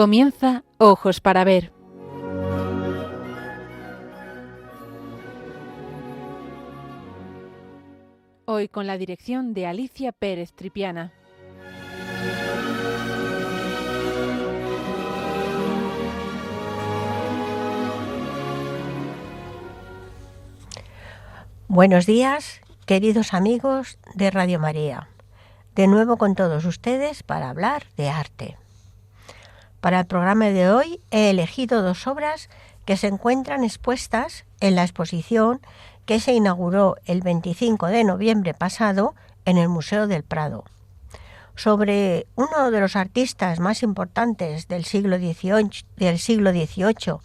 Comienza Ojos para Ver. Hoy con la dirección de Alicia Pérez Tripiana. Buenos días, queridos amigos de Radio María. De nuevo con todos ustedes para hablar de arte. Para el programa de hoy he elegido dos obras que se encuentran expuestas en la exposición que se inauguró el 25 de noviembre pasado en el Museo del Prado, sobre uno de los artistas más importantes del siglo XVIII,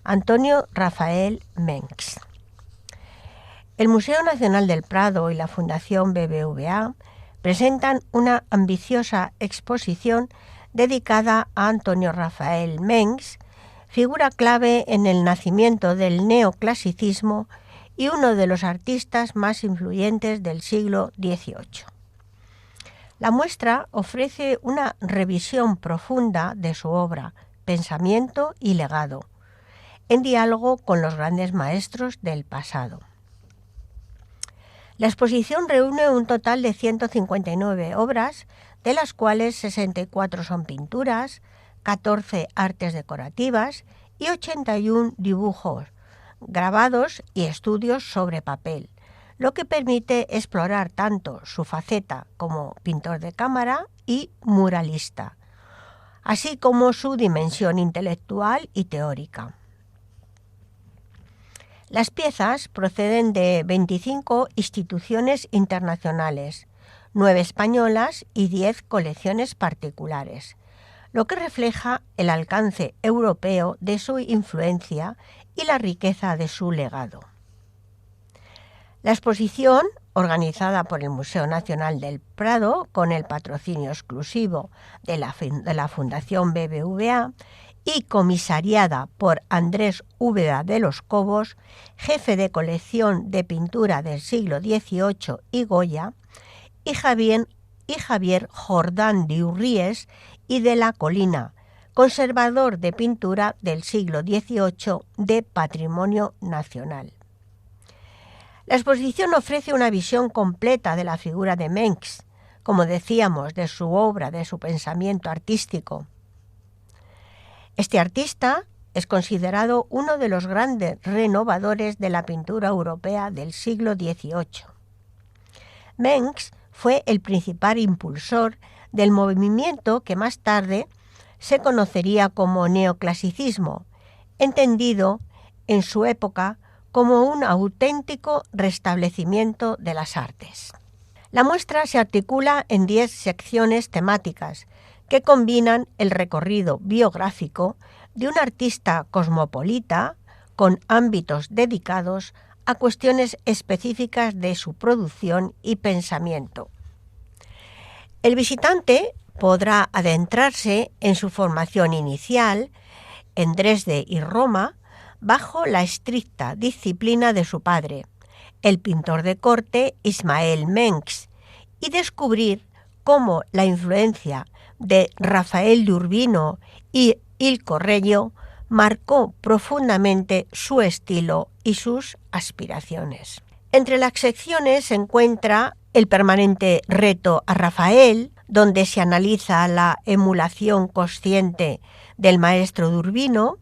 Antonio Rafael Mengs. El Museo Nacional del Prado y la Fundación BBVA presentan una ambiciosa exposición dedicada a Antonio Rafael Mengs, figura clave en el nacimiento del neoclasicismo y uno de los artistas más influyentes del siglo XVIII. La muestra ofrece una revisión profunda de su obra, pensamiento y legado, en diálogo con los grandes maestros del pasado. La exposición reúne un total de 159 obras, de las cuales 64 son pinturas, 14 artes decorativas y 81 dibujos, grabados y estudios sobre papel, lo que permite explorar tanto su faceta como pintor de cámara y muralista, así como su dimensión intelectual y teórica. Las piezas proceden de 25 instituciones internacionales, 9 españolas y 10 colecciones particulares, lo que refleja el alcance europeo de su influencia y la riqueza de su legado. La exposición, organizada por el Museo Nacional del Prado con el patrocinio exclusivo de la Fundación BBVA, y comisariada por Andrés Úbeda de los Cobos, jefe de colección de pintura del siglo XVIII y Goya, y Javier Jordán de Urríes y de la Colina, conservador de pintura del siglo XVIII de Patrimonio Nacional. La exposición ofrece una visión completa de la figura de Mengs, como decíamos, de su obra, de su pensamiento artístico. Este artista es considerado uno de los grandes renovadores de la pintura europea del siglo XVIII. Mengs fue el principal impulsor del movimiento que más tarde se conocería como neoclasicismo, entendido en su época como un auténtico restablecimiento de las artes. La muestra se articula en 10 secciones temáticas que combinan el recorrido biográfico de un artista cosmopolita con ámbitos dedicados a cuestiones específicas de su producción y pensamiento. El visitante podrá adentrarse en su formación inicial en Dresde y Roma bajo la estricta disciplina de su padre, el pintor de corte Ismael Mengs, y descubrir cómo la influencia de Rafael de Urbino y Il Correggio marcó profundamente su estilo y sus aspiraciones. Entre las secciones se encuentra el permanente reto a Rafael, donde se analiza la emulación consciente del maestro de Urbino,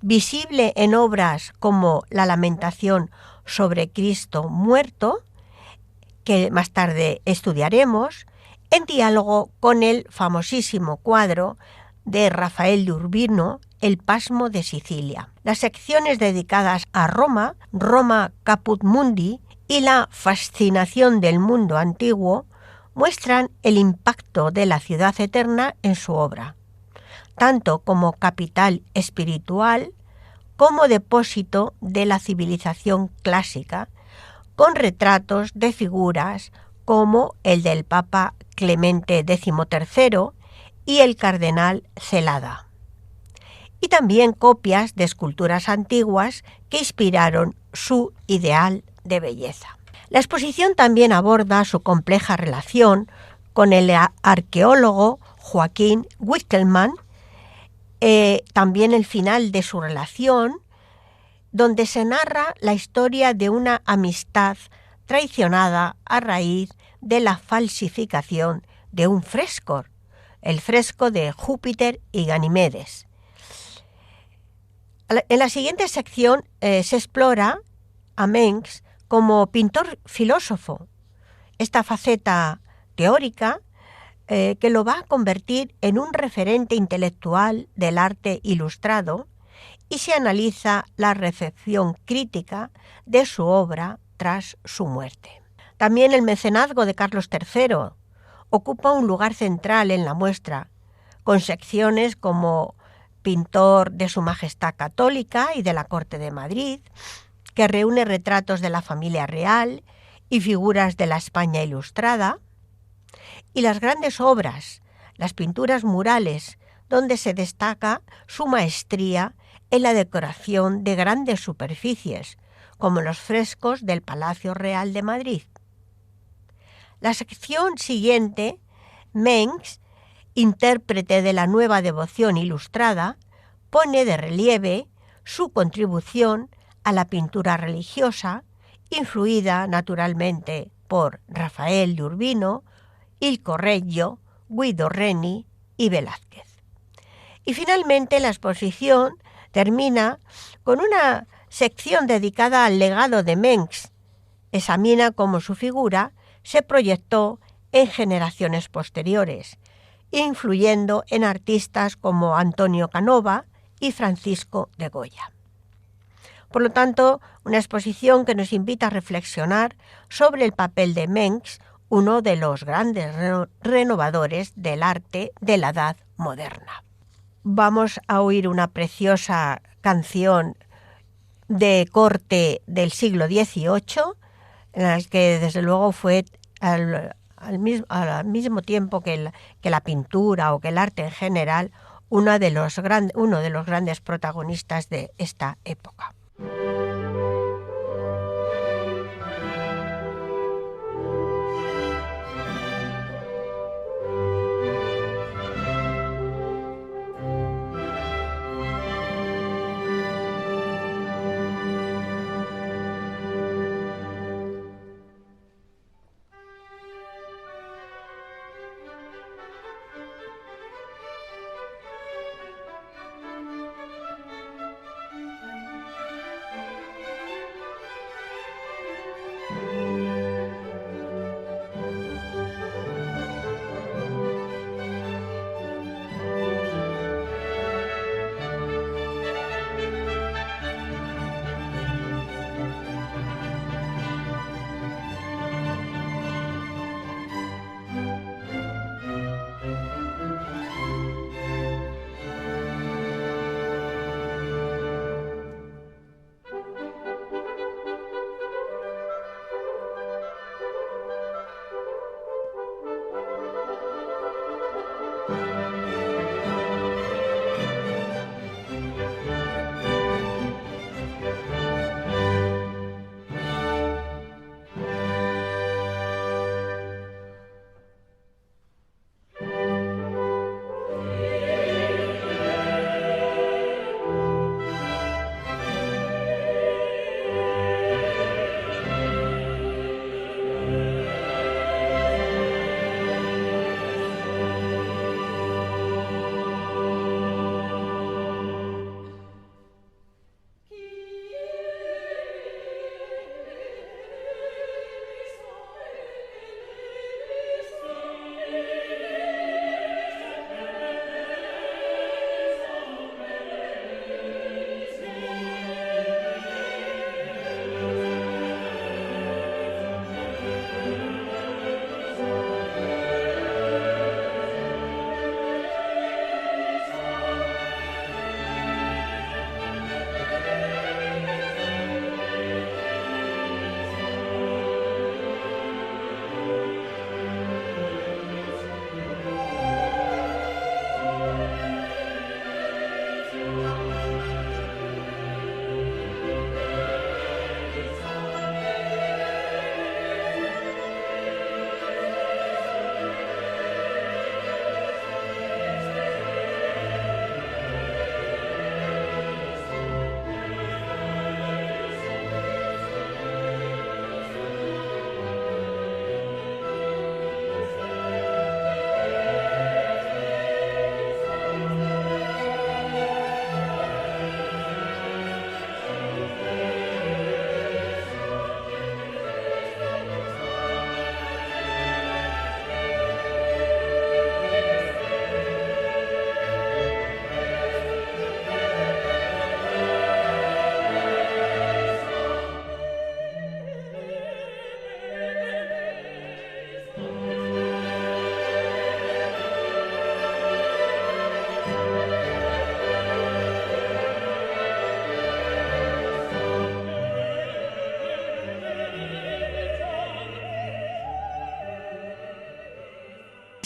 visible en obras como La Lamentación sobre Cristo muerto, que más tarde estudiaremos, en diálogo con el famosísimo cuadro de Rafael de Urbino, El Pasmo de Sicilia. Las secciones dedicadas a Roma, Roma Caput Mundi y la fascinación del mundo antiguo muestran el impacto de la ciudad eterna en su obra, tanto como capital espiritual como depósito de la civilización clásica, con retratos de figuras como el del Papa Clemente XIII y el cardenal Celada, y también copias de esculturas antiguas que inspiraron su ideal de belleza. La exposición también aborda su compleja relación con el arqueólogo Joaquín Winckelmann también el final de su relación, donde se narra la historia de una amistad traicionada a raíz de la falsificación de un fresco, el fresco de Júpiter y Ganimedes. En la siguiente sección se explora a Mengs como pintor filósofo, esta faceta teórica que lo va a convertir en un referente intelectual del arte ilustrado, y se analiza la recepción crítica de su obra tras su muerte. También el mecenazgo de Carlos III ocupa un lugar central en la muestra, con secciones como pintor de Su Majestad Católica y de la Corte de Madrid, que reúne retratos de la familia real y figuras de la España ilustrada, y las grandes obras, las pinturas murales, donde se destaca su maestría en la decoración de grandes superficies, como los frescos del Palacio Real de Madrid. La sección siguiente, Mengs, intérprete de la nueva devoción ilustrada, pone de relieve su contribución a la pintura religiosa, influida naturalmente por Rafael de Urbino, Il Correggio, Guido Reni y Velázquez. Y finalmente la exposición termina con una sección dedicada al legado de Mengs. Examina cómo su figura se proyectó en generaciones posteriores, influyendo en artistas como Antonio Canova y Francisco de Goya. Por lo tanto, una exposición que nos invita a reflexionar sobre el papel de Mengs, uno de los grandes renovadores del arte de la Edad Moderna. Vamos a oír una preciosa canción de corte del siglo XVIII, en la que desde luego fue al mismo tiempo que la pintura o que el arte en general, uno de los grandes protagonistas de esta época.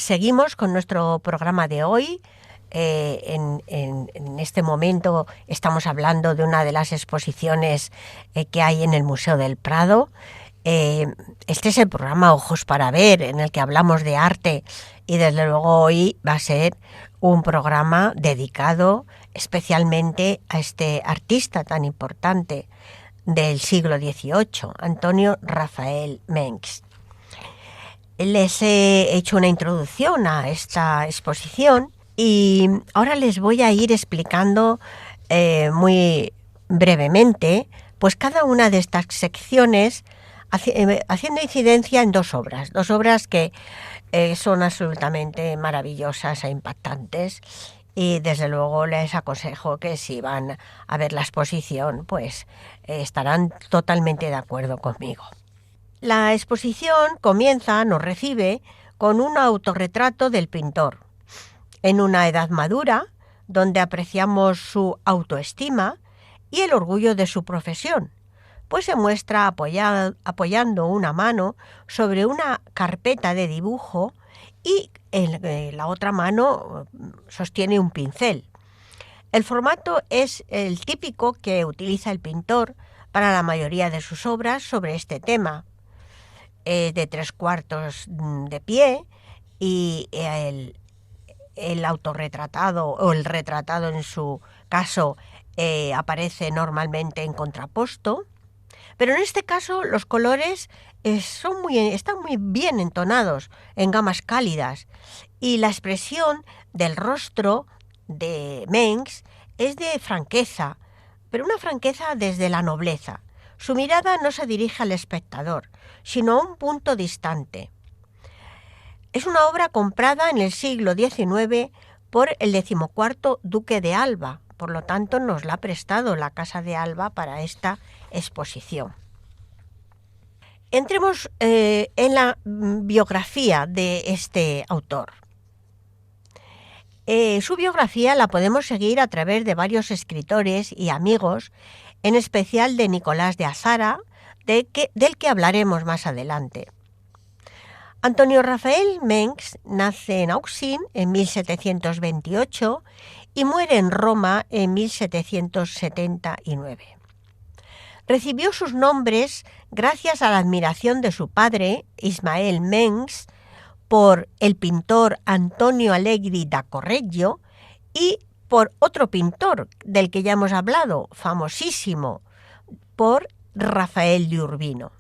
seguimos con nuestro programa de hoy. En este momento estamos hablando de una de las exposiciones que hay en el Museo del Prado. Este es el programa Ojos para Ver, en el que hablamos de arte, y desde luego hoy va a ser un programa dedicado especialmente a este artista tan importante del siglo XVIII, Antonio Rafael Mengs. Les he hecho una introducción a esta exposición y ahora les voy a ir explicando muy brevemente pues cada una de estas secciones, haciendo incidencia en dos obras que son absolutamente maravillosas e impactantes, y desde luego les aconsejo que si van a ver la exposición pues estarán totalmente de acuerdo conmigo. La exposición nos recibe con un autorretrato del pintor, en una edad madura, donde apreciamos su autoestima y el orgullo de su profesión, pues se muestra apoyando una mano sobre una carpeta de dibujo y la otra mano sostiene un pincel. El formato es el típico que utiliza el pintor para la mayoría de sus obras sobre este tema, de 3/4 de pie, y el autorretratado o el retratado en su caso aparece normalmente en contrapposto, pero en este caso los colores están muy bien entonados en gamas cálidas, y la expresión del rostro de Mengs es de franqueza, pero una franqueza desde la nobleza. Su mirada no se dirige al espectador, sino a un punto distante. Es una obra comprada en el siglo XIX por el 14º duque de Alba, por lo tanto nos la ha prestado la Casa de Alba para esta exposición. Entremos en la biografía de este autor. Su biografía la podemos seguir a través de varios escritores y amigos, en especial de Nicolás de Azara, del que hablaremos más adelante. Antonio Rafael Mengs nace en Auxin en 1728 y muere en Roma en 1779. Recibió sus nombres gracias a la admiración de su padre, Ismael Mengs, por el pintor Antonio Allegri da Correggio y por otro pintor del que ya hemos hablado, famosísimo, por Rafael de Urbino.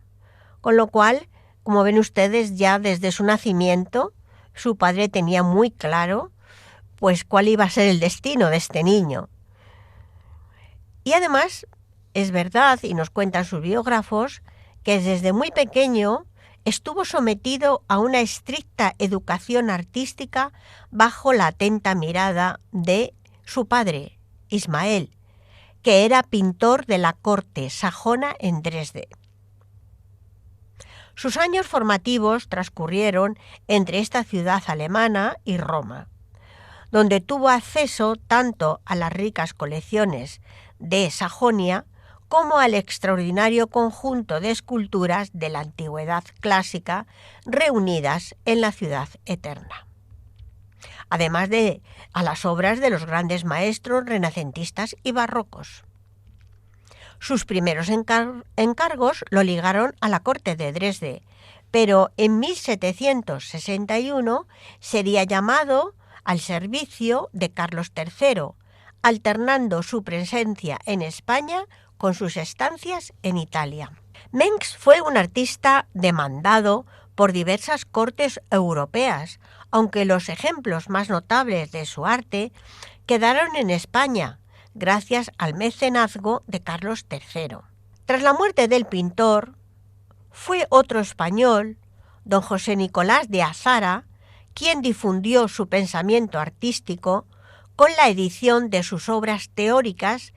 Con lo cual, como ven ustedes, ya desde su nacimiento, su padre tenía muy claro pues cuál iba a ser el destino de este niño. Y además, es verdad, y nos cuentan sus biógrafos, que desde muy pequeño estuvo sometido a una estricta educación artística bajo la atenta mirada de su padre, Ismael, que era pintor de la corte sajona en Dresde. Sus años formativos transcurrieron entre esta ciudad alemana y Roma, donde tuvo acceso tanto a las ricas colecciones de Sajonia como al extraordinario conjunto de esculturas de la antigüedad clásica reunidas en la ciudad eterna, además de a las obras de los grandes maestros renacentistas y barrocos. Sus primeros encargos lo ligaron a la corte de Dresde, pero en 1761 sería llamado al servicio de Carlos III, alternando su presencia en España con sus estancias en Italia. Mengs fue un artista demandado por diversas cortes europeas, aunque los ejemplos más notables de su arte quedaron en España, gracias al mecenazgo de Carlos III. Tras la muerte del pintor, fue otro español, don José Nicolás de Azara, quien difundió su pensamiento artístico con la edición de sus obras teóricas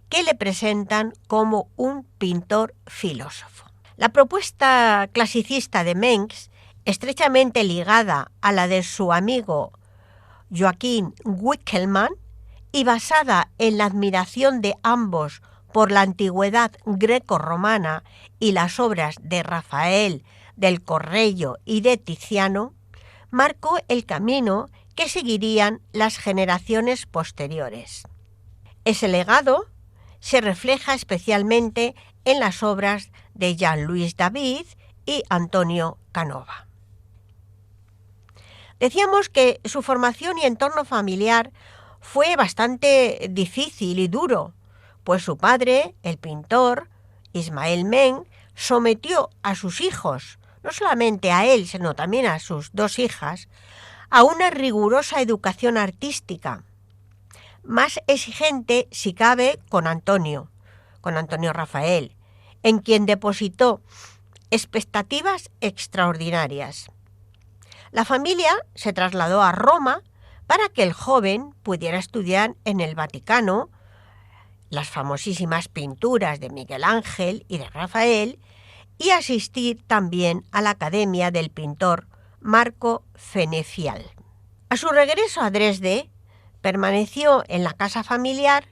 que le presentan como un pintor filósofo. La propuesta clasicista de Mengs, estrechamente ligada a la de su amigo Joaquín Winckelmann y basada en la admiración de ambos por la antigüedad greco-romana y las obras de Rafael, del Correggio y de Tiziano, marcó el camino que seguirían las generaciones posteriores. Ese legado se refleja especialmente en las obras de Jean-Louis David y Antonio Canova. Decíamos que su formación y entorno familiar fue bastante difícil y duro, pues su padre, el pintor Ismael Men, sometió a sus hijos, no solamente a él, sino también a sus dos hijas, a una rigurosa educación artística, más exigente si cabe con Antonio Rafael, en quien depositó expectativas extraordinarias. La familia se trasladó a Roma para que el joven pudiera estudiar en el Vaticano las famosísimas pinturas de Miguel Ángel y de Rafael y asistir también a la Academia del pintor Marco Fenefial. A su regreso a Dresde, permaneció en la casa familiar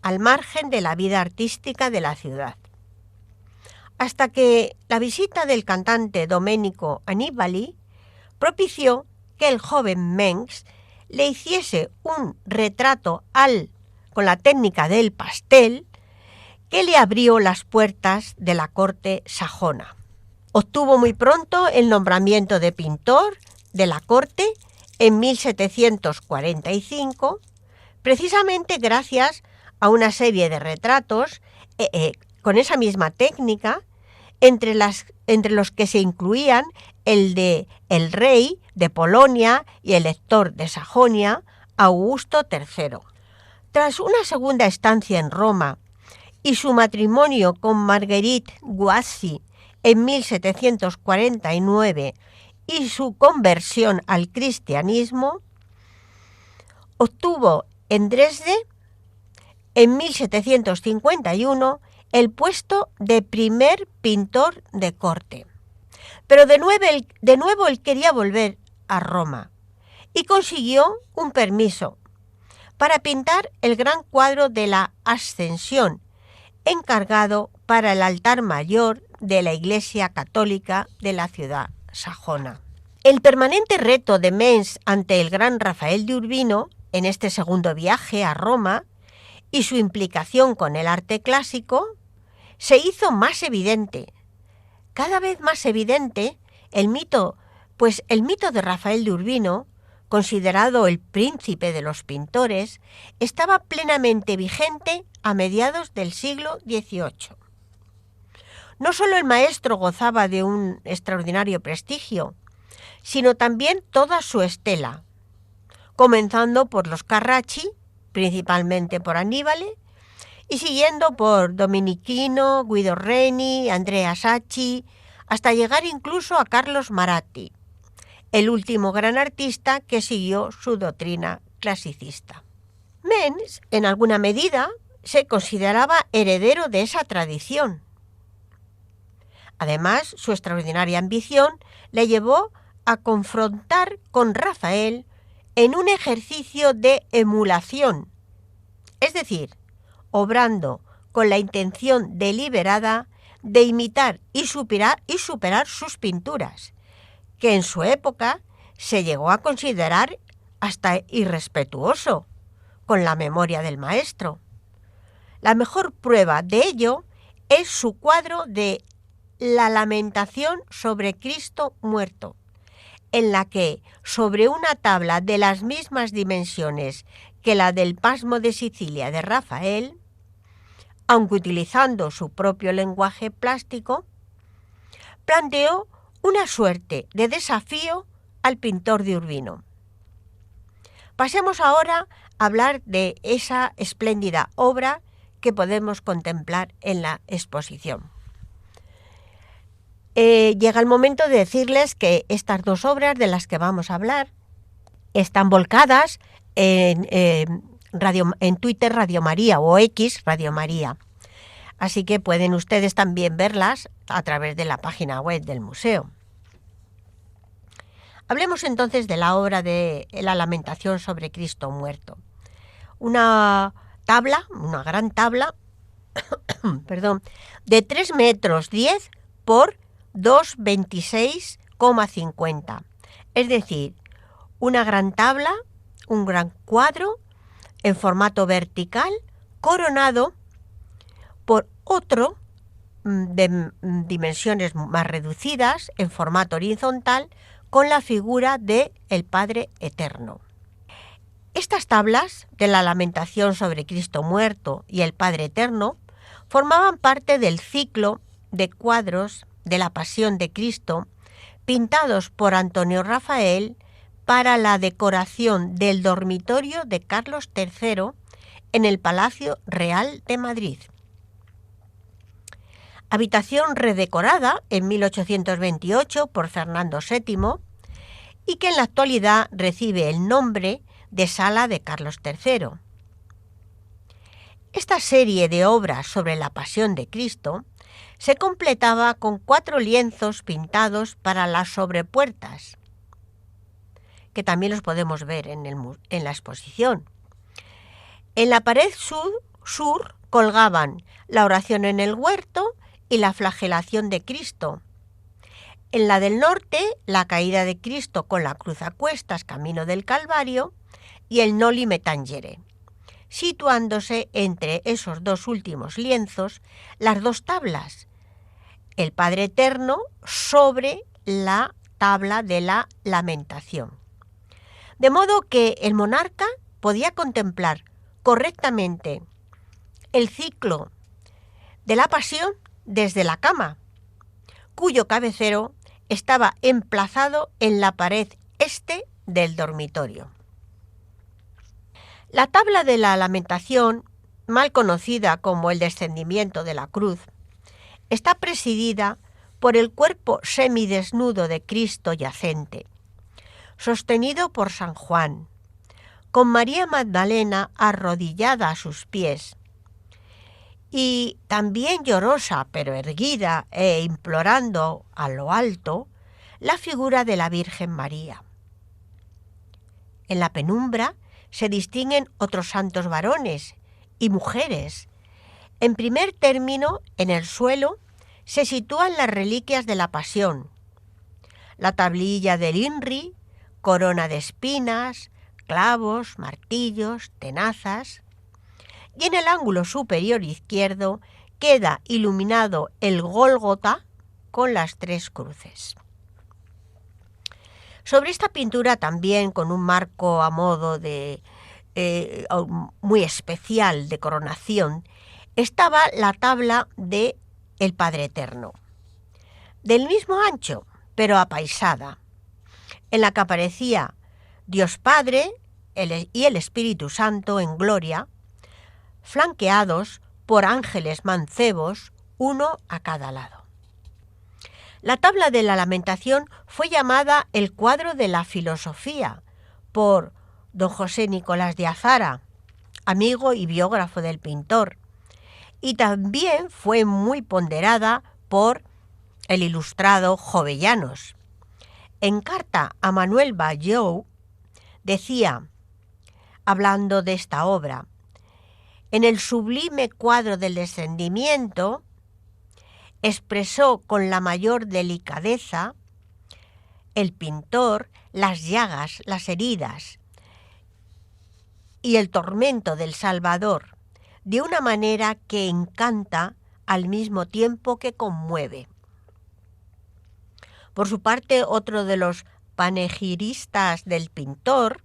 al margen de la vida artística de la ciudad, hasta que la visita del cantante Domenico Annibali propició que el joven Mengs le hiciese un retrato con la técnica del pastel que le abrió las puertas de la corte sajona. Obtuvo muy pronto el nombramiento de pintor de la corte en 1745, precisamente gracias a una serie de retratos con esa misma técnica, entre los que se incluían el de el rey de Polonia y el Lector de Sajonia, Augusto III. Tras una segunda estancia en Roma y su matrimonio con Marguerite Guazzi en 1749 y su conversión al cristianismo, obtuvo en Dresde en 1751 el puesto de primer pintor de corte. Pero de nuevo él quería volver a Roma y consiguió un permiso para pintar el gran cuadro de la Ascensión, encargado para el altar mayor de la Iglesia Católica de la ciudad sajona. El permanente reto de Mengs ante el gran Rafael de Urbino en este segundo viaje a Roma y su implicación con el arte clásico se hizo más evidente, cada vez más evidente, el mito de Rafael de Urbino, considerado el príncipe de los pintores, estaba plenamente vigente a mediados del siglo XVIII. No solo el maestro gozaba de un extraordinario prestigio, sino también toda su estela, comenzando por los Carracci, principalmente por Annibale, y siguiendo por Domenichino, Guido Reni, Andrea Sacchi, hasta llegar incluso a Carlos Maratti, el último gran artista que siguió su doctrina clasicista. Mengs, en alguna medida, se consideraba heredero de esa tradición. Además, su extraordinaria ambición le llevó a confrontar con Rafael en un ejercicio de emulación, es decir, obrando con la intención deliberada de imitar y superar sus pinturas, que en su época se llegó a considerar hasta irrespetuoso con la memoria del maestro. La mejor prueba de ello es su cuadro de La Lamentación sobre Cristo muerto, en la que, sobre una tabla de las mismas dimensiones que la del Pasmo de Sicilia de Rafael, aunque utilizando su propio lenguaje plástico, planteó una suerte de desafío al pintor de Urbino. Pasemos ahora a hablar de esa espléndida obra que podemos contemplar en la exposición. Llega el momento de decirles que estas dos obras de las que vamos a hablar están volcadas en Twitter Radio María o X Radio María. Así que pueden ustedes también verlas a través de la página web del museo. Hablemos entonces de la obra de La Lamentación sobre Cristo muerto. Una gran tabla, de 3 metros 10 por 2,26,50, es decir, una gran tabla, un gran cuadro en formato vertical, coronado por otro de dimensiones más reducidas, en formato horizontal, con la figura de el Padre Eterno. Estas tablas de la Lamentación sobre Cristo muerto y el Padre Eterno formaban parte del ciclo de cuadros de la Pasión de Cristo pintados por Antonio Rafael para la decoración del dormitorio de Carlos III en el Palacio Real de Madrid. Habitación redecorada en 1828 por Fernando VII y que en la actualidad recibe el nombre de Sala de Carlos III. Esta serie de obras sobre la Pasión de Cristo se completaba con 4 lienzos pintados para las sobrepuertas, que también los podemos ver en la exposición. En la pared sur colgaban la oración en el huerto y la flagelación de Cristo. En la del norte, la caída de Cristo con la cruz a cuestas camino del Calvario y el Noli me tangere, situándose entre esos 2 últimos lienzos las 2 tablas, el Padre Eterno sobre la tabla de la Lamentación. De modo que el monarca podía contemplar correctamente el ciclo de la Pasión desde la cama, cuyo cabecero estaba emplazado en la pared este del dormitorio. La tabla de la Lamentación, mal conocida como el descendimiento de la cruz, está presidida por el cuerpo semidesnudo de Cristo yacente, sostenido por San Juan, con María Magdalena arrodillada a sus pies, y también llorosa pero erguida e implorando a lo alto la figura de la Virgen María. En la penumbra se distinguen otros santos varones y mujeres. En primer término, en el suelo se sitúan las reliquias de la Pasión, la tablilla del INRI, corona de espinas, clavos, martillos, tenazas, y en el ángulo superior izquierdo queda iluminado el Gólgota con las 3 cruces. Sobre esta pintura también, con un marco a modo de muy especial de coronación, estaba la tabla de el Padre Eterno, del mismo ancho, pero apaisada, en la que aparecía Dios Padre y el Espíritu Santo en gloria, flanqueados por ángeles mancebos, uno a cada lado. La tabla de la Lamentación fue llamada el cuadro de la filosofía por don José Nicolás de Azara, amigo y biógrafo del pintor, y también fue muy ponderada por el ilustrado Jovellanos. En carta a Manuel Ballou decía, hablando de esta obra: en el sublime cuadro del descendimiento expresó con la mayor delicadeza el pintor las llagas, las heridas y el tormento del Salvador, de una manera que encanta al mismo tiempo que conmueve. Por su parte, otro de los panegiristas del pintor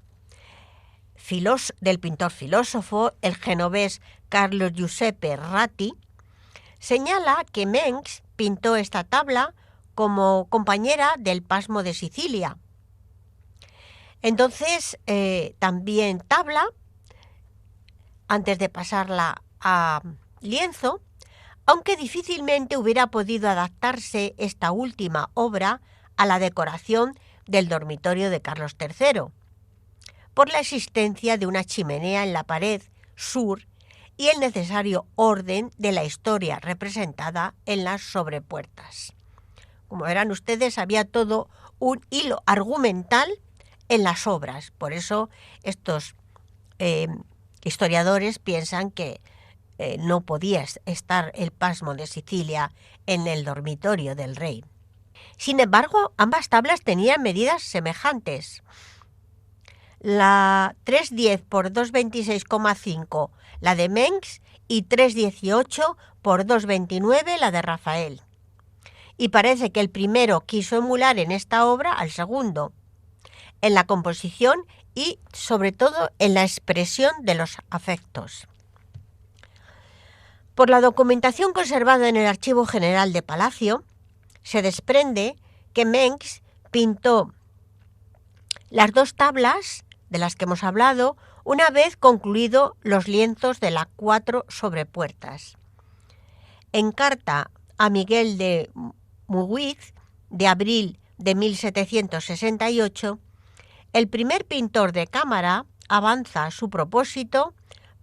filósofo, el genovés Carlo Giuseppe Ratti, señala que Mengs pintó esta tabla como compañera del Pasmo de Sicilia. Entonces, también tabla, antes de pasarla a lienzo, aunque difícilmente hubiera podido adaptarse esta última obra a la decoración del dormitorio de Carlos III, por la existencia de una chimenea en la pared sur y el necesario orden de la historia representada en las sobrepuertas. Como verán ustedes, había todo un hilo argumental en las obras. Por eso estos historiadores piensan que no podía estar el Pasmo de Sicilia en el dormitorio del rey. Sin embargo, ambas tablas tenían medidas semejantes. La 310 por 226,5, la de Mengs, y 318 por 229, la de Rafael. Y parece que el primero quiso emular en esta obra al segundo, en la composición y sobre todo en la expresión de los afectos. Por la documentación conservada en el Archivo General de Palacio, se desprende que Mengs pintó las dos tablas de las que hemos hablado una vez concluido los lienzos de las 4 sobrepuertas. En carta a Miguel de Muguiz, de abril de 1768, el primer pintor de cámara avanza su propósito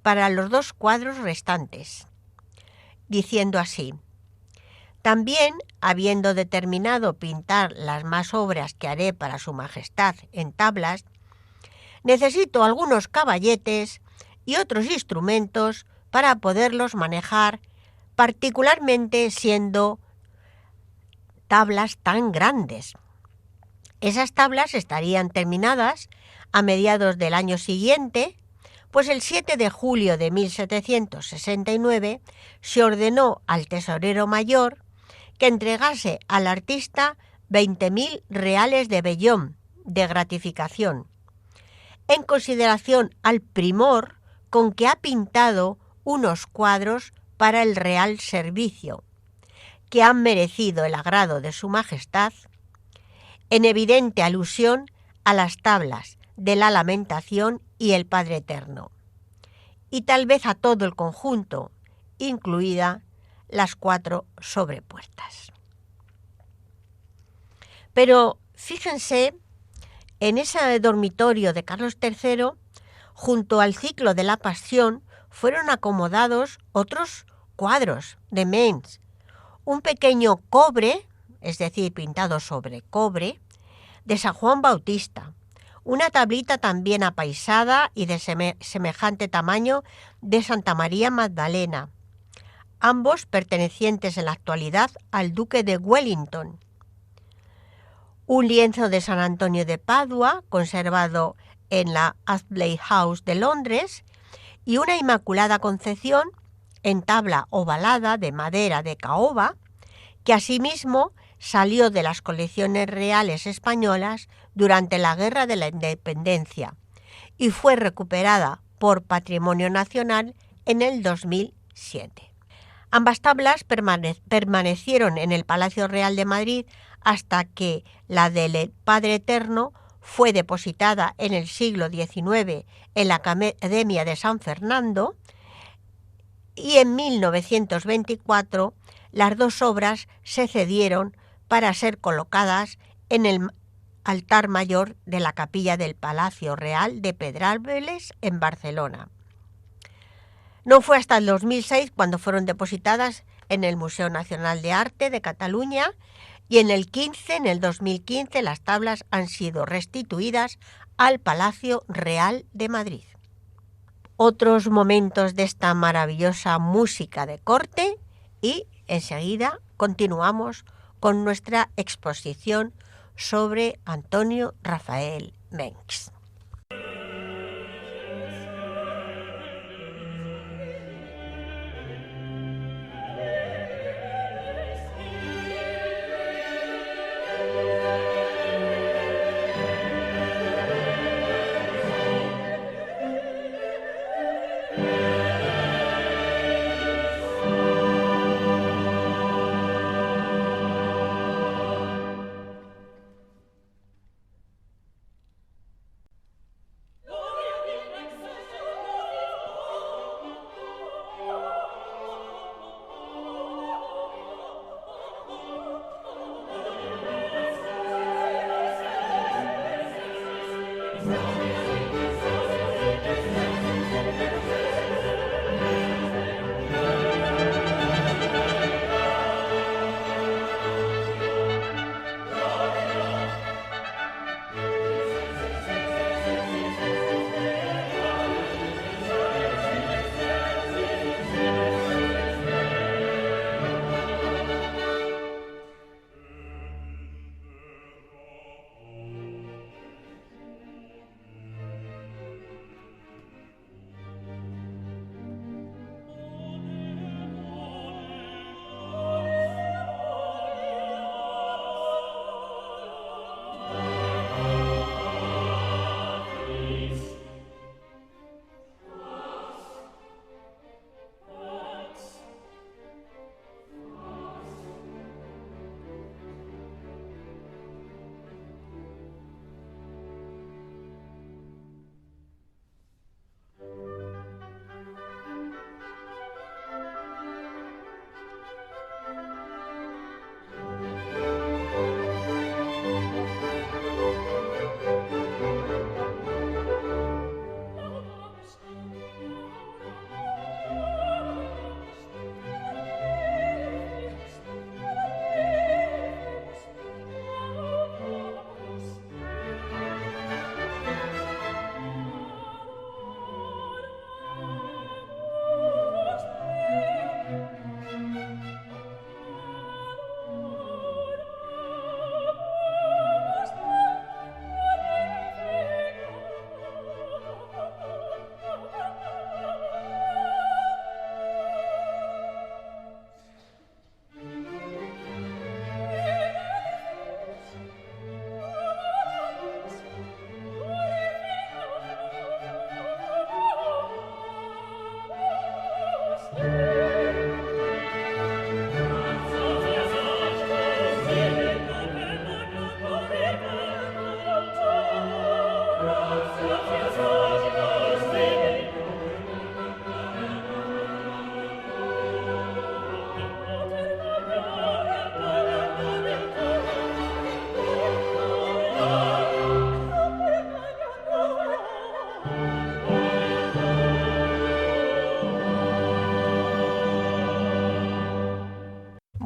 para los 2 cuadros restantes, diciendo así: también, habiendo determinado pintar las más obras que haré para su majestad en tablas, necesito algunos caballetes y otros instrumentos para poderlos manejar, particularmente siendo tablas tan grandes. Esas tablas estarían terminadas a mediados del año siguiente, pues el 7 de julio de 1769 se ordenó al tesorero mayor que entregase al artista 20.000 reales de vellón de gratificación, en consideración al primor con que ha pintado unos cuadros para el Real Servicio, que han merecido el agrado de su majestad, en evidente alusión a las tablas de la Lamentación y el Padre Eterno, y tal vez a todo el conjunto, incluida las 4 sobrepuertas. Pero fíjense, en ese dormitorio de Carlos III, junto al ciclo de la Pasión, fueron acomodados otros cuadros de Mengs, un pequeño cobre, es decir, pintado sobre cobre, de San Juan Bautista, una tablita también apaisada y de semejante tamaño de Santa María Magdalena, ambos pertenecientes en la actualidad al duque de Wellington, un lienzo de San Antonio de Padua, conservado en la Astley House de Londres, y una Inmaculada Concepción en tabla ovalada de madera de caoba, que asimismo salió de las colecciones reales españolas durante la Guerra de la Independencia y fue recuperada por Patrimonio Nacional en el 2007. Ambas tablas permanecieron en el Palacio Real de Madrid hasta que la del Padre Eterno fue depositada en el siglo XIX en la Academia de San Fernando, y en 1924 las 2 obras se cedieron para ser colocadas en el altar mayor de la capilla del Palacio Real de Pedralbes en Barcelona. No fue hasta el 2006 cuando fueron depositadas en el Museo Nacional de Arte de Cataluña, y en el 2015 las tablas han sido restituidas al Palacio Real de Madrid. Otros momentos de esta maravillosa música de corte y enseguida continuamos con nuestra exposición sobre Antonio Rafael Mengs.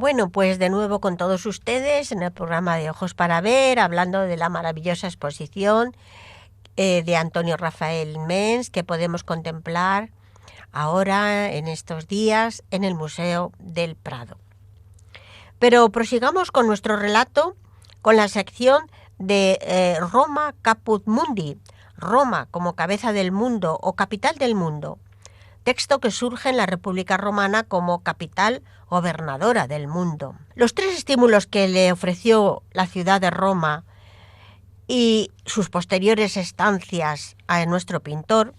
Bueno, pues de nuevo con todos ustedes en el programa de Ojos para Ver, hablando de la maravillosa exposición de Antonio Rafael Mengs que podemos contemplar ahora en estos días en el Museo del Prado. Pero prosigamos con nuestro relato con la sección de Roma Caput Mundi, Roma como cabeza del mundo o capital del mundo, texto que surge en la República Romana como capital gobernadora del mundo. Los tres estímulos que le ofreció la ciudad de Roma y sus posteriores estancias a nuestro pintor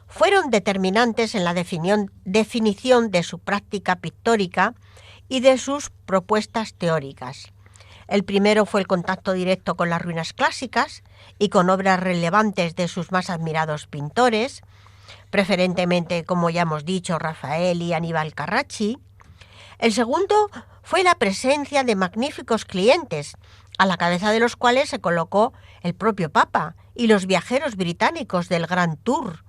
fueron determinantes en la definición de su práctica pictórica y de sus propuestas teóricas. El primero fue el contacto directo con las ruinas clásicas y con obras relevantes de sus más admirados pintores, preferentemente, como ya hemos dicho, Rafael y Aníbal Carracci. El segundo fue la presencia de magníficos clientes, a la cabeza de los cuales se colocó el propio Papa y los viajeros británicos del Grand Tour.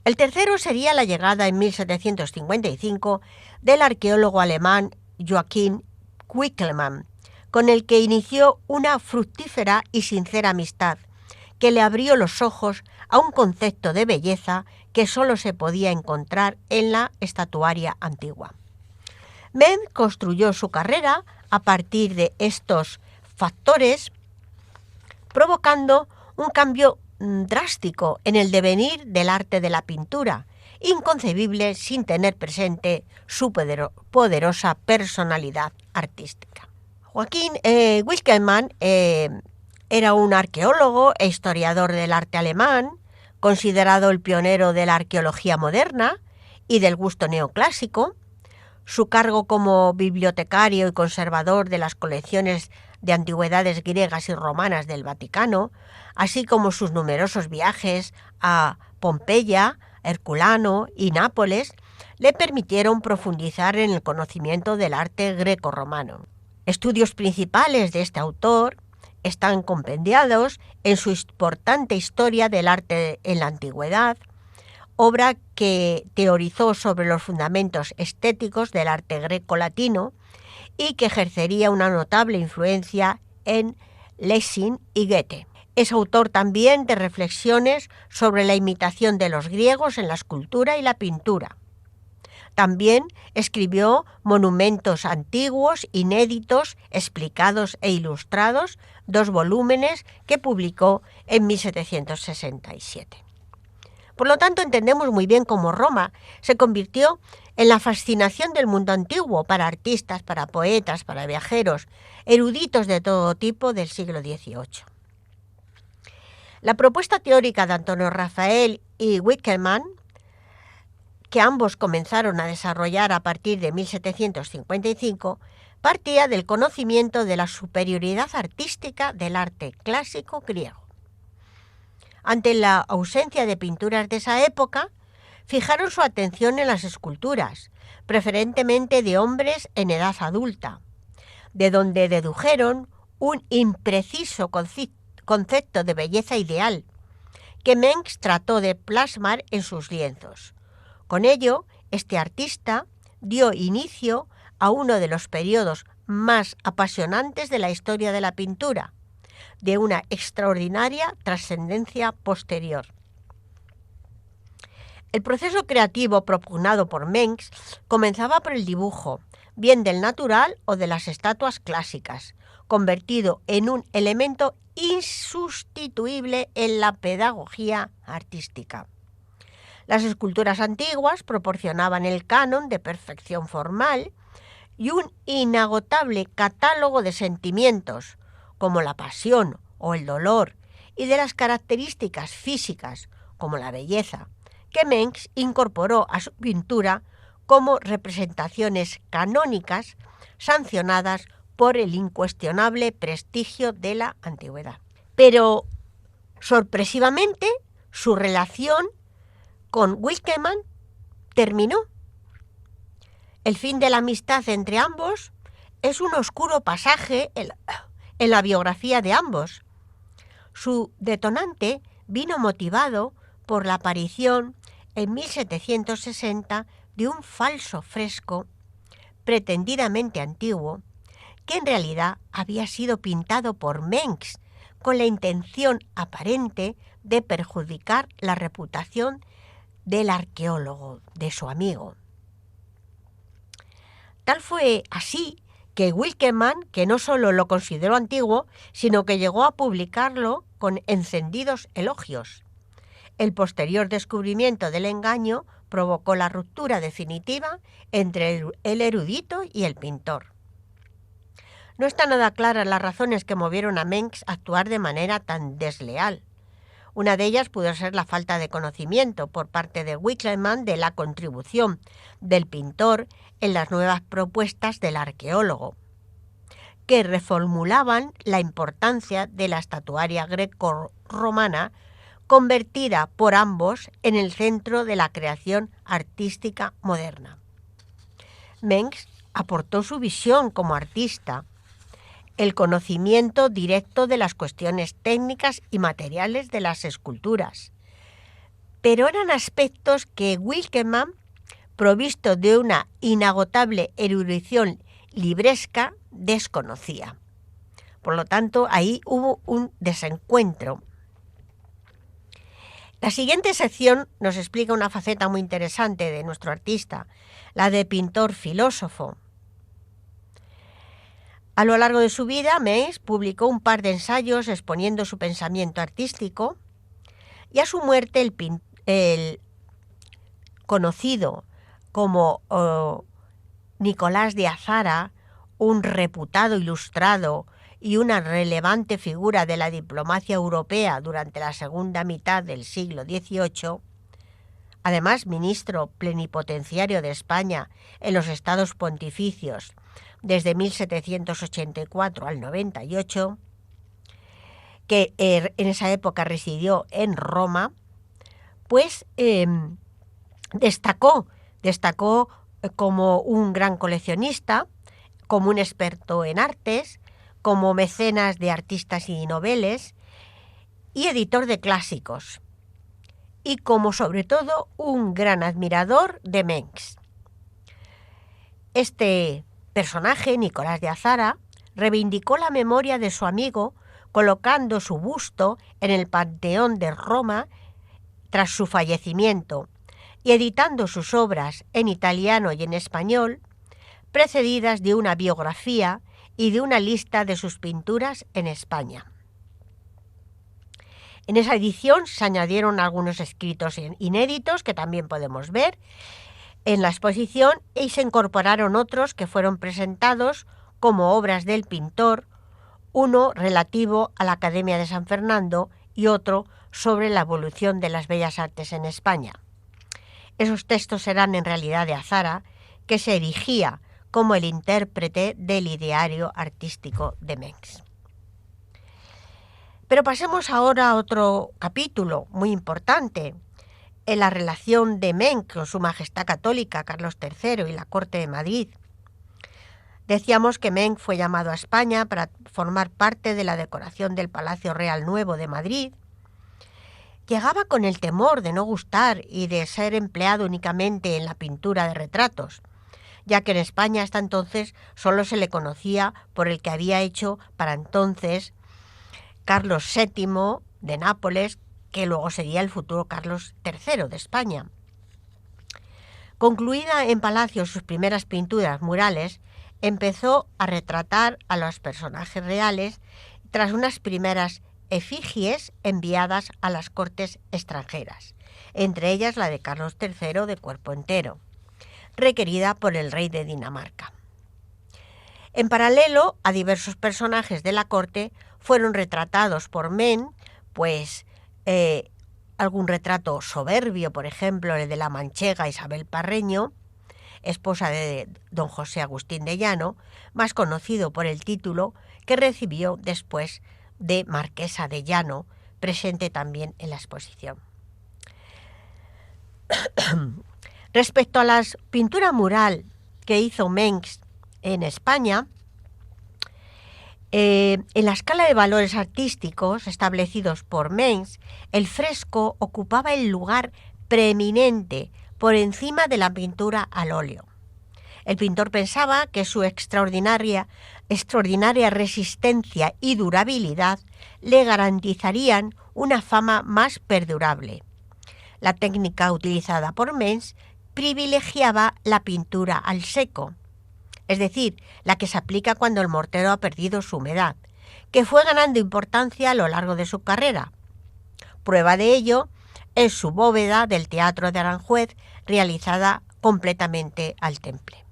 El tercero sería la llegada en 1755 del arqueólogo alemán Joachim Winckelmann, con el que inició una fructífera y sincera amistad, que le abrió los ojos a un concepto de belleza que solo se podía encontrar en la estatuaria antigua. Mengs construyó su carrera a partir de estos factores, provocando un cambio drástico en el devenir del arte de la pintura, inconcebible sin tener presente su poderosa personalidad artística. Joachim Winckelmann era un arqueólogo e historiador del arte alemán, considerado el pionero de la arqueología moderna y del gusto neoclásico. Su cargo como bibliotecario y conservador de las colecciones de antigüedades griegas y romanas del Vaticano, así como sus numerosos viajes a Pompeya, Herculano y Nápoles, le permitieron profundizar en el conocimiento del arte greco-romano. Estudios principales de este autor están compendiados en su importante Historia del arte en la antigüedad, obra que teorizó sobre los fundamentos estéticos del arte greco-latino y que ejercería una notable influencia en Lessing y Goethe. Es autor también de reflexiones sobre la imitación de los griegos en la escultura y la pintura. También escribió monumentos antiguos, inéditos, explicados e ilustrados, 2 volúmenes que publicó en 1767. Por lo tanto, entendemos muy bien cómo Roma se convirtió en la fascinación del mundo antiguo para artistas, para poetas, para viajeros, eruditos de todo tipo del siglo XVIII. La propuesta teórica de Antonio Rafael y Winckelmann, que ambos comenzaron a desarrollar a partir de 1755, partía del conocimiento de la superioridad artística del arte clásico griego. Ante la ausencia de pinturas de esa época, fijaron su atención en las esculturas, preferentemente de hombres en edad adulta, de donde dedujeron un impreciso concepto de belleza ideal, que Mengs trató de plasmar en sus lienzos. Con ello, este artista dio inicio a uno de los periodos más apasionantes de la historia de la pintura, de una extraordinaria trascendencia posterior. El proceso creativo propugnado por Mengs comenzaba por el dibujo, bien del natural o de las estatuas clásicas, convertido en un elemento insustituible en la pedagogía artística. Las esculturas antiguas proporcionaban el canon de perfección formal y un inagotable catálogo de sentimientos, como la pasión o el dolor, y de las características físicas, como la belleza, que Mengs incorporó a su pintura como representaciones canónicas sancionadas por el incuestionable prestigio de la antigüedad. Pero, sorpresivamente, su relación con Winckelmann terminó. El fin de la amistad entre ambos es un oscuro pasaje en la biografía de ambos. Su detonante vino motivado por la aparición en 1760 de un falso fresco pretendidamente antiguo, que en realidad había sido pintado por Mengs con la intención aparente de perjudicar la reputación del arqueólogo, de su amigo. Tal fue así que Winckelmann, que no solo lo consideró antiguo, sino que llegó a publicarlo con encendidos elogios. El posterior descubrimiento del engaño provocó la ruptura definitiva entre el erudito y el pintor. No están nada claras las razones que movieron a Mengs a actuar de manera tan desleal. Una de ellas pudo ser la falta de conocimiento por parte de Winckelmann de la contribución del pintor en las nuevas propuestas del arqueólogo, que reformulaban la importancia de la estatuaria greco-romana, convertida por ambos en el centro de la creación artística moderna. Mengs aportó su visión como artista, el conocimiento directo de las cuestiones técnicas y materiales de las esculturas, pero eran aspectos que Winckelmann, provisto de una inagotable erudición libresca, desconocía. Por lo tanto, ahí hubo un desencuentro. La siguiente sección nos explica una faceta muy interesante de nuestro artista, la de pintor filósofo. A lo largo de su vida, Mengs publicó un par de ensayos exponiendo su pensamiento artístico, y a su muerte el conocido como Nicolás de Azara, un reputado ilustrado y una relevante figura de la diplomacia europea durante la segunda mitad del siglo XVIII, además ministro plenipotenciario de España en los Estados Pontificios desde 1784 al 98, que en esa época residió en Roma, pues destacó como un gran coleccionista, como un experto en artes, como mecenas de artistas y noveles y editor de clásicos, y como sobre todo un gran admirador de Mengs. Este personaje, Nicolás de Azara, reivindicó la memoria de su amigo colocando su busto en el Panteón de Roma tras su fallecimiento y editando sus obras en italiano y en español, precedidas de una biografía y de una lista de sus pinturas en España. En esa edición se añadieron algunos escritos inéditos que también podemos ver en la exposición y se incorporaron otros que fueron presentados como obras del pintor, uno relativo a la Academia de San Fernando y otro sobre la evolución de las bellas artes en España. Esos textos eran en realidad de Azara, que se erigía como el intérprete del ideario artístico de Mengs. Pero pasemos ahora a otro capítulo muy importante, en la relación de Mengs con Su Majestad Católica Carlos III y la Corte de Madrid. Decíamos que Mengs fue llamado a España para formar parte de la decoración del Palacio Real Nuevo de Madrid. Llegaba con el temor de no gustar y de ser empleado únicamente en la pintura de retratos, ya que en España hasta entonces solo se le conocía por el que había hecho para entonces Carlos VII de Nápoles, que luego sería el futuro Carlos III de España. Concluida en Palacio sus primeras pinturas murales, empezó a retratar a los personajes reales tras unas primeras efigies enviadas a las cortes extranjeras, entre ellas la de Carlos III de cuerpo entero, requerida por el rey de Dinamarca. En paralelo a diversos personajes de la corte fueron retratados por Mengs, pues algún retrato soberbio, por ejemplo el de la manchega Isabel Parreño, esposa de don José Agustín de Llano, más conocido por el título que recibió después de Marquesa de Llano, presente también en la exposición. Respecto a la pintura mural que hizo Mengs en España, en la escala de valores artísticos establecidos por Mengs, el fresco ocupaba el lugar preeminente por encima de la pintura al óleo. El pintor pensaba que su extraordinaria resistencia y durabilidad le garantizarían una fama más perdurable. La técnica utilizada por Mengs privilegiaba la pintura al seco, es decir, la que se aplica cuando el mortero ha perdido su humedad, que fue ganando importancia a lo largo de su carrera. Prueba de ello es su bóveda del Teatro de Aranjuez, realizada completamente al temple.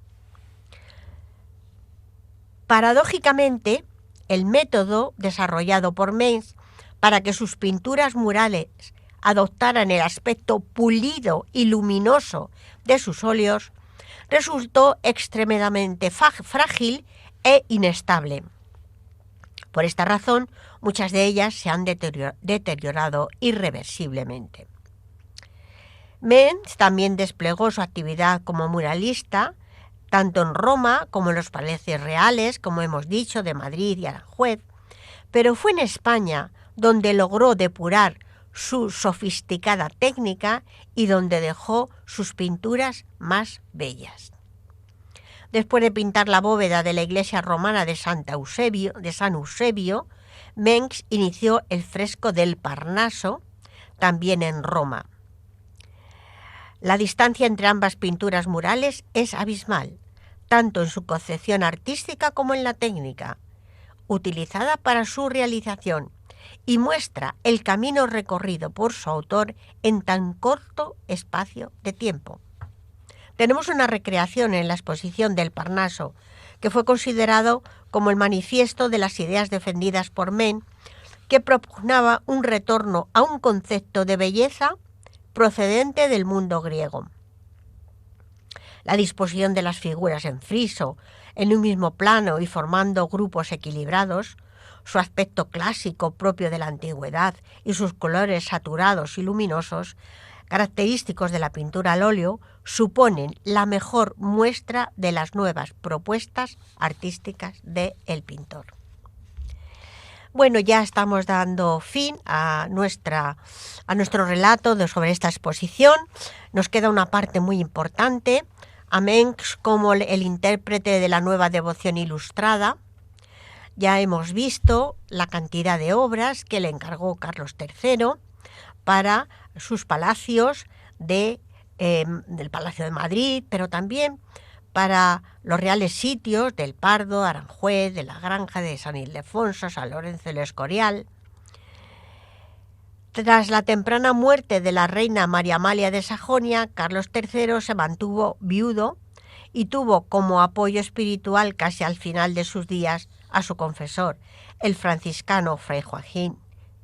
Paradójicamente, el método desarrollado por Mengs para que sus pinturas murales adoptaran el aspecto pulido y luminoso de sus óleos resultó extremadamente frágil e inestable. Por esta razón, muchas de ellas se han deteriorado irreversiblemente. Mengs también desplegó su actividad como muralista, tanto en Roma como en los palacios reales, como hemos dicho, de Madrid y Aranjuez, pero fue en España donde logró depurar su sofisticada técnica y donde dejó sus pinturas más bellas. Después de pintar la bóveda de la iglesia romana de San Eusebio, Mengs inició el fresco del Parnaso, también en Roma. La distancia entre ambas pinturas murales es abismal, tanto en su concepción artística como en la técnica utilizada para su realización, y muestra el camino recorrido por su autor en tan corto espacio de tiempo. Tenemos una recreación en la exposición del Parnaso, que fue considerado como el manifiesto de las ideas defendidas por Mengs, que propugnaba un retorno a un concepto de belleza procedente del mundo griego. La disposición de las figuras en friso, en un mismo plano y formando grupos equilibrados, su aspecto clásico propio de la antigüedad y sus colores saturados y luminosos, característicos de la pintura al óleo, suponen la mejor muestra de las nuevas propuestas artísticas del pintor. Bueno, ya estamos dando fin a nuestro relato sobre esta exposición. Nos queda una parte muy importante, a Mengs como el intérprete de la nueva devoción ilustrada. Ya hemos visto la cantidad de obras que le encargó Carlos III para sus palacios del Palacio de Madrid, pero también para los reales sitios del Pardo, Aranjuez, de la Granja de San Ildefonso, San Lorenzo del Escorial. Tras la temprana muerte de la reina María Amalia de Sajonia, Carlos III se mantuvo viudo y tuvo como apoyo espiritual casi al final de sus días a su confesor, el franciscano Fray Joaquín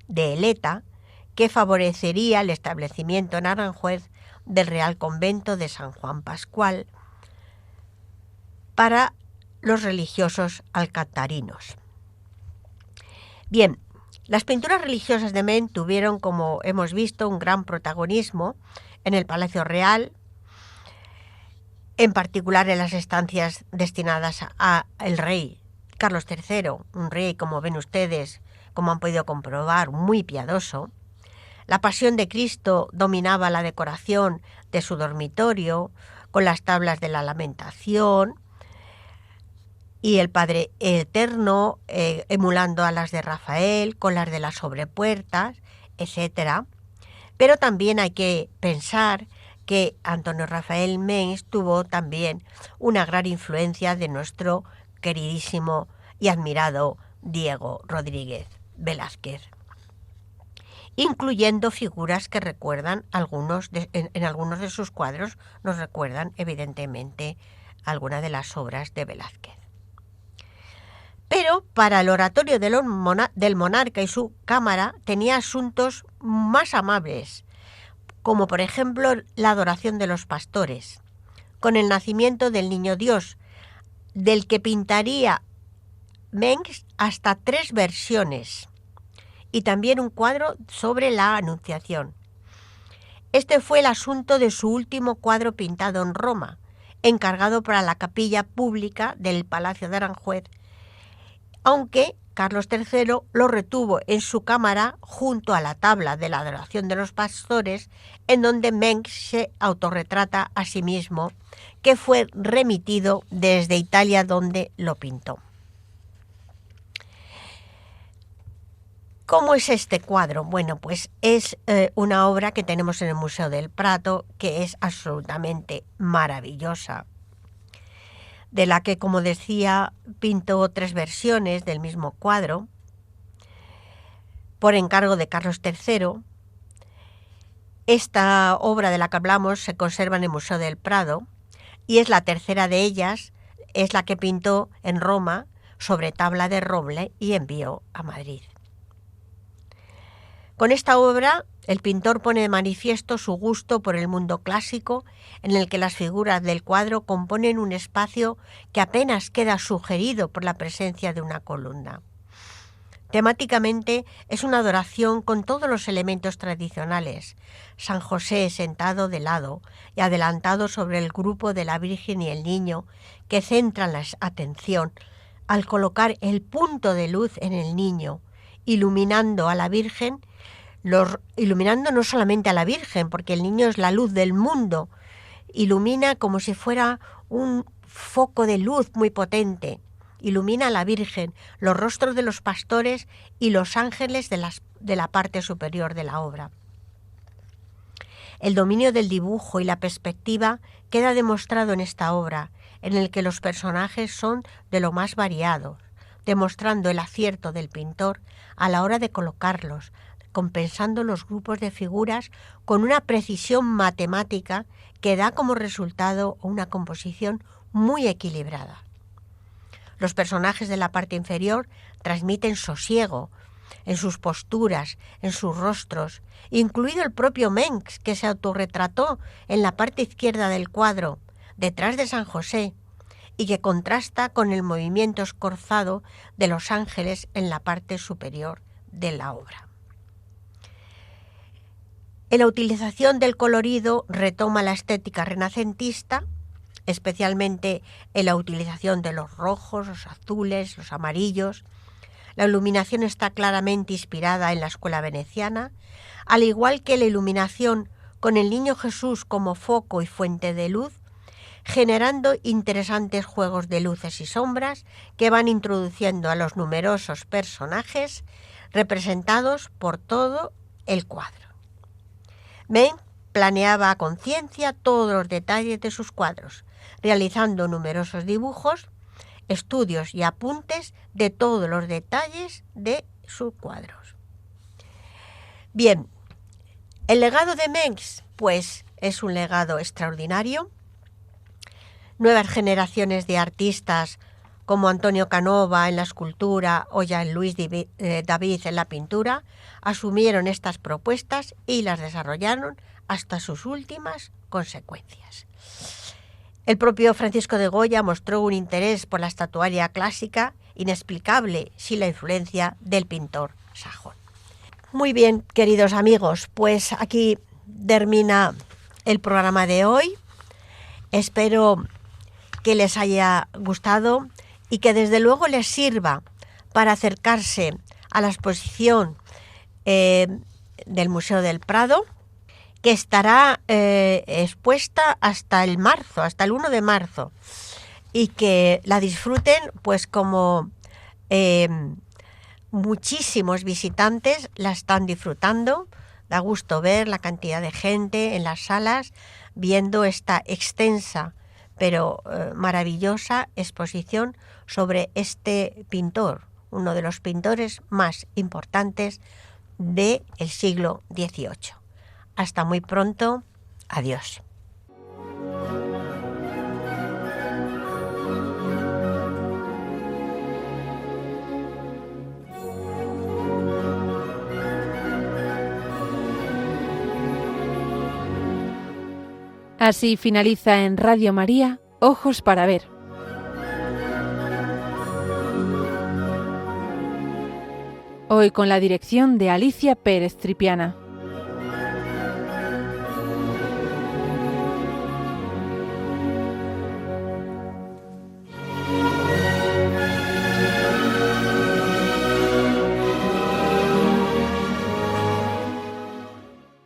de Eleta, que favorecería el establecimiento en Aranjuez del Real Convento de San Juan Pascual para los religiosos alcantarinos. Bien, las pinturas religiosas de Mengs tuvieron, como hemos visto, un gran protagonismo en el Palacio Real, en particular en las estancias destinadas al rey Carlos III, un rey, como ven ustedes, como han podido comprobar, muy piadoso. La Pasión de Cristo dominaba la decoración de su dormitorio, con las tablas de la Lamentación, y el Padre Eterno emulando a las de Rafael, con las de las sobrepuertas, etc. Pero también hay que pensar que Antonio Rafael Mengs tuvo también una gran influencia de nuestro queridísimo y admirado Diego Rodríguez Velázquez, incluyendo figuras que recuerdan en algunos de sus cuadros, nos recuerdan evidentemente algunas de las obras de Velázquez. Pero para el oratorio del monarca y su cámara tenía asuntos más amables, como por ejemplo la adoración de los pastores, con el nacimiento del Niño Dios, del que pintaría Mengs hasta 3 versiones, y también un cuadro sobre la Anunciación. Este fue el asunto de su último cuadro pintado en Roma, encargado para la capilla pública del Palacio de Aranjuez, aunque Carlos III lo retuvo en su cámara junto a la tabla de la adoración de los pastores, en donde Mengs se autorretrata a sí mismo, que fue remitido desde Italia, donde lo pintó. ¿Cómo es este cuadro? Bueno, pues es una obra que tenemos en el Museo del Prado, que es absolutamente maravillosa, de la que, como decía, pintó 3 versiones del mismo cuadro por encargo de Carlos III. Esta obra de la que hablamos se conserva en el Museo del Prado y es la tercera de ellas, es la que pintó en Roma sobre tabla de roble y envió a Madrid. Con esta obra, el pintor pone de manifiesto su gusto por el mundo clásico, en el que las figuras del cuadro componen un espacio que apenas queda sugerido por la presencia de una columna. Temáticamente es una adoración con todos los elementos tradicionales. San José sentado de lado y adelantado sobre el grupo de la Virgen y el Niño, que centran la atención al colocar el punto de luz en el niño, iluminando a la Virgen, iluminando no solamente a la Virgen, porque el niño es la luz del mundo, ilumina como si fuera un foco de luz muy potente, ilumina a la Virgen, los rostros de los pastores y los ángeles de la parte superior de la obra. El dominio del dibujo y la perspectiva queda demostrado en esta obra, en el que los personajes son de lo más variados, demostrando el acierto del pintor a la hora de colocarlos, compensando los grupos de figuras con una precisión matemática que da como resultado una composición muy equilibrada. Los personajes de la parte inferior transmiten sosiego en sus posturas, en sus rostros, incluido el propio Mengs, que se autorretrató en la parte izquierda del cuadro, detrás de San José, y que contrasta con el movimiento escorzado de los ángeles en la parte superior de la obra. En la utilización del colorido retoma la estética renacentista, especialmente en la utilización de los rojos, los azules, los amarillos. La iluminación está claramente inspirada en la escuela veneciana, al igual que la iluminación con el Niño Jesús como foco y fuente de luz, generando interesantes juegos de luces y sombras que van introduciendo a los numerosos personajes representados por todo el cuadro. Mengs planeaba a conciencia todos los detalles de sus cuadros, realizando numerosos dibujos, estudios y apuntes de todos los detalles de sus cuadros. Bien, el legado de Mengs, pues, es un legado extraordinario. Nuevas generaciones de artistas como Antonio Canova en la escultura o Jean-Louis David en la pintura, asumieron estas propuestas y las desarrollaron hasta sus últimas consecuencias. El propio Francisco de Goya mostró un interés por la estatuaria clásica inexplicable sin la influencia del pintor sajón. Muy bien, queridos amigos, pues aquí termina el programa de hoy. Espero que les haya gustado y que desde luego les sirva para acercarse a la exposición del Museo del Prado, que estará expuesta hasta el 1 de marzo, y que la disfruten pues como muchísimos visitantes la están disfrutando. Da gusto ver la cantidad de gente en las salas viendo esta extensa pero maravillosa exposición sobre este pintor, uno de los pintores más importantes del siglo XVIII. Hasta muy pronto. Adiós. Así finaliza en Radio María, Ojos para Ver. Hoy con la dirección de Alicia Pérez Tripiana.